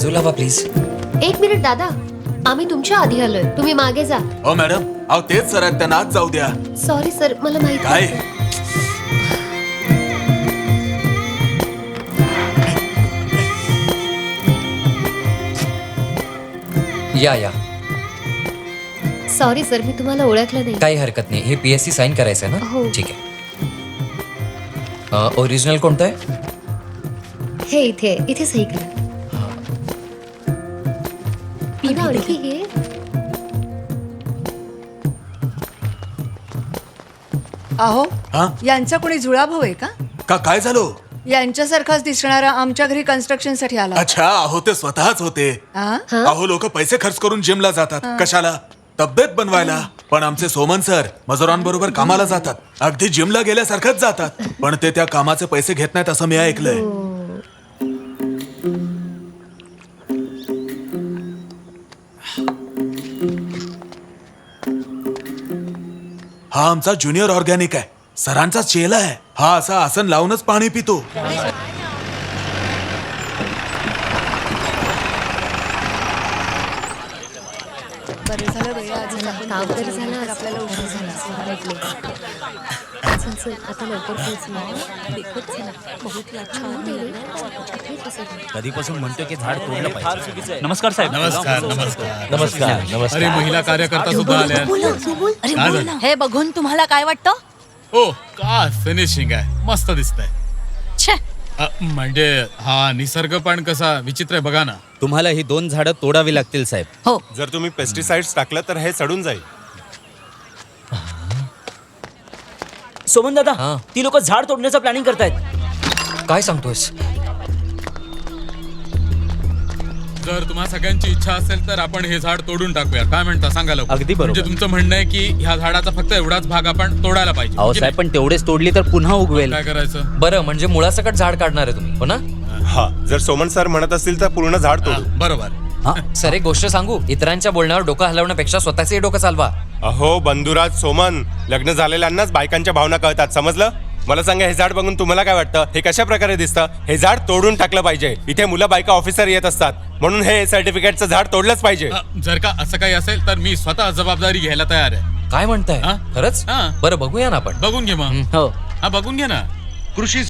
बाजूला वा प्लीज. एक मिनिट दादा, आम्ही तुमच्या आधी आलोय, तुम्ही मागे जा. हो मॅडम, अहो तेच सर आहेत, त्यांना आत जाऊ द्या. सॉरी सर, मला माहिती काय? नव्हतं. या या. सॉरी सर, मी तुम्हाला ओळखलं नाही. काही हरकत नाही. हे PSC साईन करायचं आहे हो. ना? ठीक आहे. ओरिजिनल कोणतं आहे? हे इथे इथे सही करा. अगं, आणखी हे अहो, हा? यांचा कोणी जुळाभाऊ आहे का? का काय झालं? यांच्यासारखाच दिसणारा आमच्या घरी कन्स्ट्रक्शन साठी आला. अच्छा, अहो ते स्वतःच होते. हा? हा? अहो लोक पैसे खर्च करून जिमला जातात. कशाला? तब्येत बनवायला. पण आमचे सोमन सर मजुरांबरोबर कामाला जातात, अगदी जिमला गेल्यासारखंच जातात. पण ते त्या कामाचे पैसे घेत नाहीत असं मी ऐकलंय. हा आमचा ज्युनियर ऑर्गॅनिक आहे, सरांचा चेला आहे. हा असा आसन लावूनच पाणी पितो. बरं झालं बाई, आज काम तरी झालं आज. आपल्याला उशीर झाला. चल चल, आता लवकर पोहोचलो. देखत चला. बहुत अच्छा. कधीपासून म्हणतोय की झाड तोडलं पाहिजे. नमस्कार साहेब. नमस्कार नमस्कार नमस्कार नमस्कार. अरे महिला कार्यकर्ता सुद्धा आल्या. अरे काय बोल झालं? ना. हे बघून तुम्हाला काय वाटतं? ओ का फिनिशिंग आहे, मस्त दिसतंय. छे, म्हणजे हा निसर्ग पण कसा विचित्र आहे बघा ना. तुम्हाला ही 2 झाडं तोडावी लागतील साहेब. हो. जर तुम्ही पेस्टिसाइड्स टाकलं तर हे सडून जाईल. सोमन दादा, हा. ती लोक झाड तोडण्याचं प्लॅनिंग करतायत. काय सांगतोयस? जर तुम्हा सगळ्यांची इच्छा असेल तर आपण हे झाड तोडून टाकूया. काय म्हणता सांगा लवकर. अगदी बरोबर. म्हणजे तुमचं म्हणणं आहे की ह्या झाडाचा फक्त एवढाच भाग आपण तोडायला पाहिजे. अहो की साहेब, पण तेवढेच तोडली तर पुन्हा उगवेल. काय करायचं? बरं, म्हणजे मुळासकट झाड काढणार आहे तुम्ही, हो ना? हा, जर सोमन सर म्हणत असतील तर पूर्ण झाड हा, तोडू. बरोबर. सर, एक गोष्ट सांगू, इतरांच्या बोलण्यावर डोकं हलवण्यापेक्षा स्वतःचे डोकं चालवा. अहो बंधुराज सोमन, लग्न झालेल्यांनाच बायकांच्या भावना कळतात, समजलं? मला सांगा, हे झाड बघून तुम्हाला काय वाटतं? हे कशा प्रकारे दिसतं? हे झाड तोडून टाकलं पाहिजे. इथे मुलं बायका ऑफिसर येत असतात, म्हणून हे सर्टिफिकेटचं झाड तोडलंच पाहिजे. जर का असं काही असेल तर मी स्वतः जबाबदारी घ्यायला तयार आहे. काय म्हणताय? हा? खरंच? हा. बरं, बघूया ना आपण. बघून घे मग. हो. हा, बघून घे ना. कृषी